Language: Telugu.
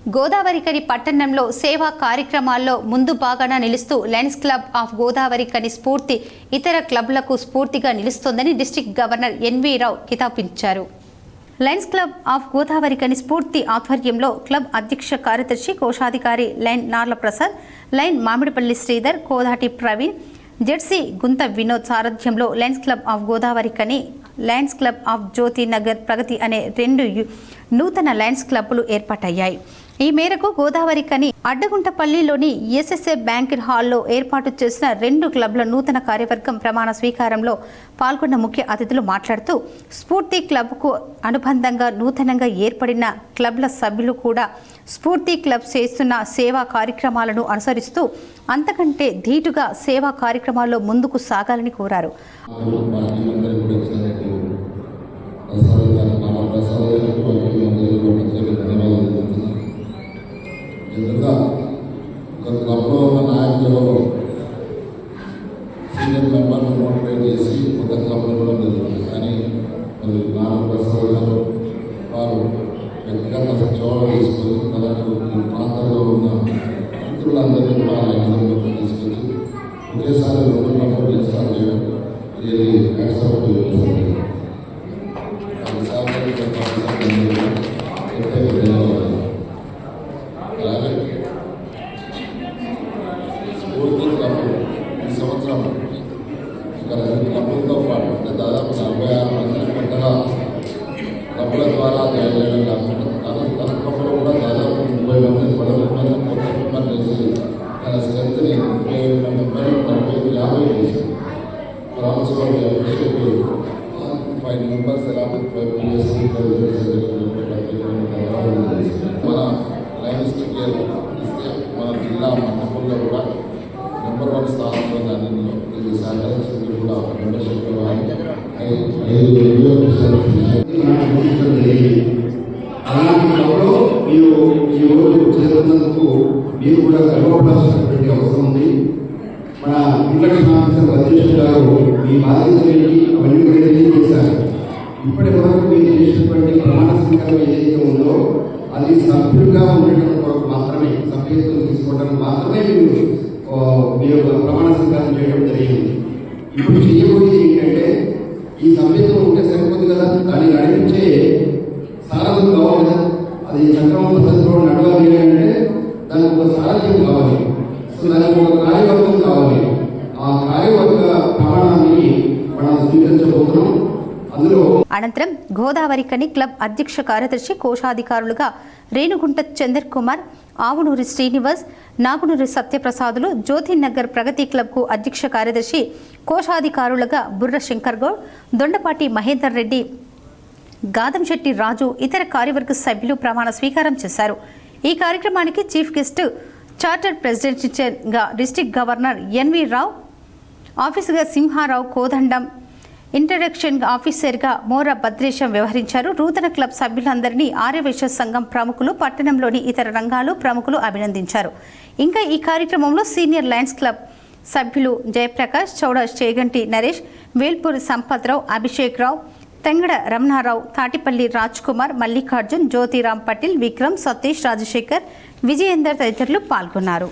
గోదావరికని పట్టణంలో సేవా కార్యక్రమాల్లో ముందు భాగాన నిలుస్తూ లయన్స్ క్లబ్ ఆఫ్ గోదావరికని స్ఫూర్తి ఇతర క్లబ్లకు స్ఫూర్తిగా నిలుస్తోందని డిస్ట్రిక్ట్ గవర్నర్ ఎన్వి రావు కితాబించారు. లయన్స్ క్లబ్ ఆఫ్ గోదావరికని స్ఫూర్తి ఆధ్వర్యంలో క్లబ్ అధ్యక్ష కార్యదర్శి కోశాధికారి లైన్ నార్ల ప్రసాద్, లైన్ మామిడిపల్లి శ్రీధర్, కోదాటి ప్రవీణ్, జెర్సీ గుంత వినోద్ సారథ్యంలో Lions Club of Godavarikhani, Lions Club of Jyothi Nagar Pragathi అనే 2 నూతన లయన్స్ క్లబ్లు ఏర్పాటయ్యాయి. ఈ మేరకు గోదావరికని అడ్డగుంటపల్లిలోని ఎస్ఎస్ఏ బ్యాంకెట్ హాల్లో ఏర్పాటు చేసిన 2 క్లబ్ల నూతన కార్యవర్గం ప్రమాణ స్వీకారంలో పాల్గొన్న ముఖ్య అతిథులు మాట్లాడుతూ స్ఫూర్తి క్లబ్కు అనుబంధంగా నూతనంగా ఏర్పడిన క్లబ్ల సభ్యులు కూడా స్ఫూర్తి క్లబ్ చేస్తున్న సేవా కార్యక్రమాలను అనుసరిస్తూ అంతకంటే ధీటుగా సేవా కార్యక్రమాల్లో ముందుకు సాగాలని కోరారు. క్లబ్లో ఉన్న నాయకులు సీనియర్ మెంబర్లు మోటివేట్ చేసి కొత్త క్లబ్లు ఇవ్వడం జరుగుతుంది. కానీ మరి నాలుగు ప్రసాద్ గారు వారు వ్యక్తిగత చోటు తీసుకొని తనకు ఈ ప్రాంతంలో ఉన్న మిత్రులందరినీ కూడా లైన్లోకి తీసుకొచ్చి ఒకేసారి 2 క్లబ్లు ఇన్స్టాల్ చేయడం ఇది యాక్సెప్ట్ చేస్తుంది. ఈ సంవత్సరం ఇక్కడ క్లబ్లతో పాటు అంటే దాదాపు 46 మంది కొత్తగా క్లబ్ల ద్వారా జాయిన్ చేయడం కాకుండా తన క్లబ్లో కూడా దాదాపు 30 మంది 10 మంది కొత్త మెంబర్ చేసి తన స్ట్రెంత్ని 37 మెంబర్లు 50 చేసి రామస్వామి 5 మెంబర్స్ ఎలా మన లైన్స్ ఇస్తే మన జిల్లా మండపంలో కూడా నెంబర్ 1 స్థానంలో దానిలో ఇది సహకరించింది కూడా మెంబర్షిప్ అలాంటి మీరు ఈ రోజు చేరుతున్నందుకు మీరు కూడా గర్వపడాల్సినటువంటి అవసరం ఉంది. మన ఇంటర్నేషనల్ ఆఫీసర్ అధ్యక్షుడు గారు మీ బాధ్యతలకి అవన్నీ కూడా తెలియజేశారు. ఇప్పటి వరకు మీరు చేసినటువంటి ప్రమాణ స్వీకారం ఏదైతే ఉందో అది సభ్యులుగా ఉండటం కొరకు మాత్రమే, సభ్యత్వం తీసుకోవడానికి మాత్రమే మీరు ప్రమాణ స్వీకారం చేయడం జరిగింది. ఇప్పుడు చేయబోయేది ఏంటంటే ఈ సభ్యత్వం ఉంటే సరిపోదు కదా, దాన్ని నడిపించే సారథ్యం కావాలి కదా, అది సక్రమ పద్ధతిలో నడవాలి అంటే దానికి ఒక సారథ్యం కావాలి. సో దానికి ఒక కార్యవర్గం కావాలి. ఆ కార్యవర్గ ప్రమాణాన్ని మనం స్వీకరించబోతున్నాం. అనంతరం గోదావరికని క్లబ్ అధ్యక్ష కార్యదర్శి కోశాధికారులుగా రేణుగుంట చందర్ కుమార్, ఆవునూరి శ్రీనివాస్, నాగునూరి సత్యప్రసాదులు, జ్యోతి నగర్ ప్రగతి క్లబ్కు అధ్యక్ష కార్యదర్శి కోశాధికారులుగా బుర్ర శంకర్ గౌడ్, దొండపాటి మహేందర్ రెడ్డి, గాదంశెట్టి రాజు ఇతర కార్యవర్గ సభ్యులు ప్రమాణ స్వీకారం చేశారు. ఈ కార్యక్రమానికి చీఫ్ గెస్ట్ చార్టర్డ్ ప్రెసిడెంట్గా డిస్ట్రిక్ట్ గవర్నర్ ఎన్వి రావు, ఆఫీసుగా సింహారావు కోదండం, ఇంట్రడక్షన్ ఆఫీసర్గా మోర భద్రేశం వ్యవహరించారు. నూతన క్లబ్ సభ్యులందరినీ ఆర్యవైశ్య సంఘం ప్రముఖులు, పట్టణంలోని ఇతర రంగాలు ప్రముఖులు అభినందించారు. ఇంకా ఈ కార్యక్రమంలో సీనియర్ లయన్స్ క్లబ్ సభ్యులు జయప్రకాష్, చౌడ చేగంటి నరేష్, వేల్పూరి సంపత్రావు, అభిషేక్ రావు, తెంగడ రమణారావు, తాటిపల్లి రాజ్ కుమార్, మల్లికార్జున్, జ్యోతిరామ్ పటేల్, విక్రమ్, సతీష్, రాజశేఖర్, విజయేందర్ తదితరులు పాల్గొన్నారు.